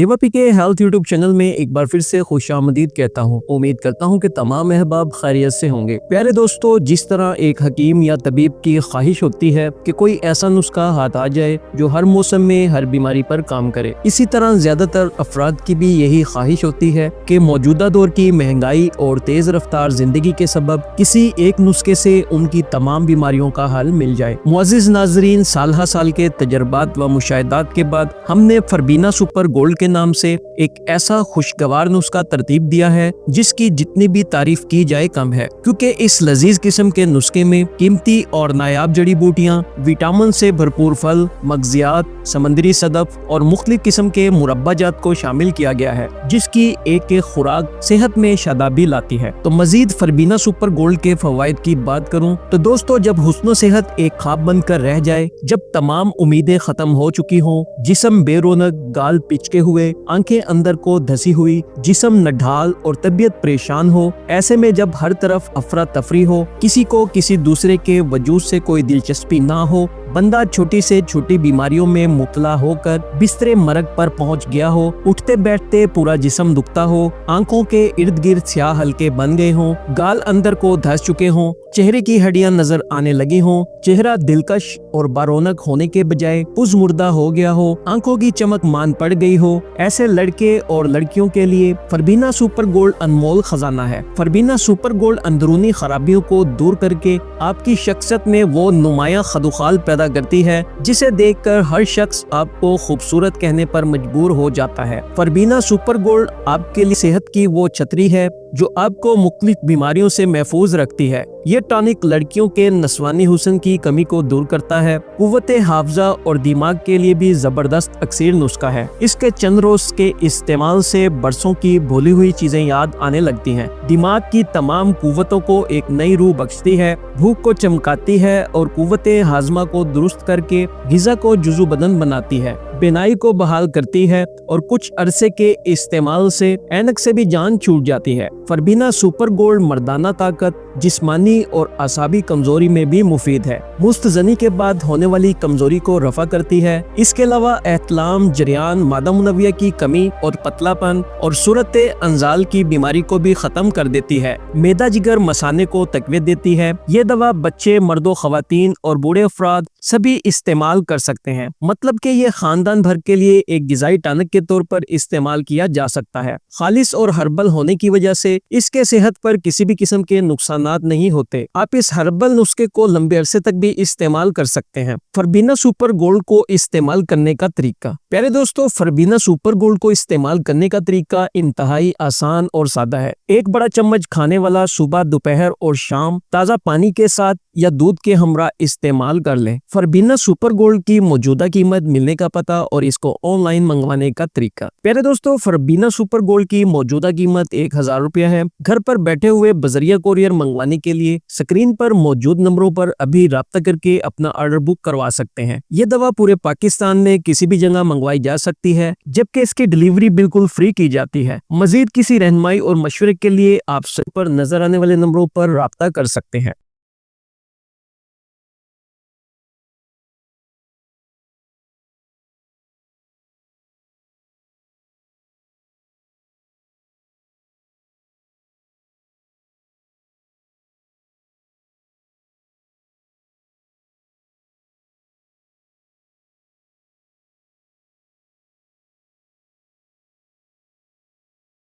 देवापी के health YouTube channel में एक बार फिर से खुशामदीद कहता हूँ। उम्मीद करता हूँ कि तमाम अहबाब खैरियत से होंगे। प्यारे दोस्तों, जिस तरह एक हकीम या तबीब की ख्वाहिश होती है कि कोई ऐसा नुस्खा हाथ आ जाए जो हर मौसम में हर बीमारी पर काम करे, इसी तरह ज्यादातर अफराद की भी यही ख्वाहिश होती है कि मौजूदा दौर की महंगाई और तेज रफ्तार जिंदगी के सबब किसी एक नुस्खे से उनकी तमाम बीमारियों का हल मिल जाए। मुअज़्ज़िज़ नाज़रीन, साल साल के तजर्बात व मुशाहिदात के बाद हमने फरबीना सुपर गोल्ड के नाम से एक ऐसा खुशगवार नुस्खा तरतीब दिया है जिसकी जितनी भी तारीफ की जाए कम है, क्योंकि इस लजीज किस्म के नुस्खे में कीमती और नायाब जड़ी बूटियां, विटामिन से भरपूर फल, मगजियात, समंदरी सदफ और मुख्तलिफ किस्म के मुरब्बाजात को शामिल किया गया है, जिसकी एक खुराक सेहत में शादाबी लाती है। तो मजीद फरबीना सुपर गोल्ड के फवाइद की बात करूं तो दोस्तों, जब हुस्न सेहत एक ख्वाब बनकर रह जाए, जब तमाम उम्मीदें खत्म हो चुकी हों, जिस्म बेरोनक, गाल पिचके हुए, आंखें अंदर को धसी हुई, जिस्म नढाल और तबीयत परेशान हो, ऐसे में जब हर तरफ अफरा तफरी हो, किसी को किसी दूसरे के वजूद से कोई दिलचस्पी ना हो, बंदा छोटी से छोटी बीमारियों में मुब्तला होकर बिस्तरे मरग पर पहुंच गया हो, उठते बैठते पूरा जिस्म दुखता हो, आंखों के इर्द गिर्द स्याह हल्के बन गए हों, गाल अंदर को धस चुके हों, चेहरे की हड्डियां नजर आने लगी हों, चेहरा दिलकश और बारौनक होने के बजाय पुज़मुर्दा हो गया हो, आंखों की चमक मान पड़ गई हो, ऐसे लड़के और लड़कियों के लिए फरबीना सुपर गोल्ड अनमोल खजाना है। फरबीना सुपर गोल्ड अंदरूनी खराबियों को दूर करके आपकी शख्सियत में वो नुमाया खदुखाल पैदा करती है जिसे देखकर हर शख्स आपको खूबसूरत कहने पर मजबूर हो जाता है। फरबीना सुपर गोल्ड आपके लिए सेहत की वो छतरी है जो आपको मुख्तलिफ बीमारियों से महफूज रखती है। ये टॉनिक लड़कियों के नस्वानी हुस्न की कमी को दूर करता है, कुव्वते हाफजा और दिमाग के लिए भी जबरदस्त अक्सीर नुस्खा है। इसके चंद रोज के इस्तेमाल से बरसों की भूली हुई चीजें याद आने लगती हैं, दिमाग की तमाम कुव्वतों को एक नई रूह बख्शती है, भूख को चमकाती है और कुव्वते हाजमा को दुरुस्त करके गिज़ा को जुज़ू बदन बनाती है, बिनाई को बहाल करती है और कुछ अरसे के इस्तेमाल से ऐनक से भी जान छूट जाती है। फरबीना सुपर गोल्ड मर्दाना ताकत, जिस्मानी और आसाबी कमजोरी में भी मुफीद है, मुस्तजनी के बाद होने वाली कमजोरी को रफा करती है। इसके अलावा एहतलाम, जरियान, मादा मुनव्विया की कमी और पतलापन और सूरत अंजाल की बीमारी को भी खत्म कर देती है, मैदा जिगर मसाने को तकवीत देती है। ये दवा बच्चे, मर्दों, खवातीन और बूढ़े अफराद सभी इस्तेमाल कर सकते हैं, मतलब कि ये खानदान भर के लिए एक गिज़ाई टॉनिक के तौर पर इस्तेमाल किया जा सकता है। खालिस और हर्बल होने की वजह से इसके सेहत पर किसी भी किस्म के नुकसानात नहीं होते। आप इस हर्बल नुस्खे को लंबे अरसे तक भी इस्तेमाल कर सकते हैं। फरबीना सुपर गोल्ड को इस्तेमाल करने का तरीका, प्यारे दोस्तों, फरबीना सुपर गोल्ड को इस्तेमाल करने का तरीका इंतहाई आसान और सादा है। एक बड़ा चम्मच खाने वाला सुबह, दोपहर और शाम ताज़ा पानी के साथ या दूध के हमरा इस्तेमाल कर लें। फरबीना सुपर गोल्ड की मौजूदा कीमत, मिलने का पता और इसको ऑनलाइन मंगवाने का तरीका। प्यारे दोस्तों, फरबीना सुपर गोल्ड की मौजूदा कीमत 1000 रुपया है। घर पर बैठे हुए बजरिया कोरियर मंगवाने के लिए स्क्रीन पर मौजूद नंबरों पर अभी राब्ता करके अपना ऑर्डर बुक करवा सकते हैं। ये दवा पूरे पाकिस्तान में किसी भी जगह मंगवाई जा सकती है, जबकि इसकी डिलीवरी बिल्कुल फ्री की जाती है। मजीद किसी रहनुमाई और मशवरे के लिए आप पर नजर आने वाले नंबरों पर राब्ता कर सकते हैं।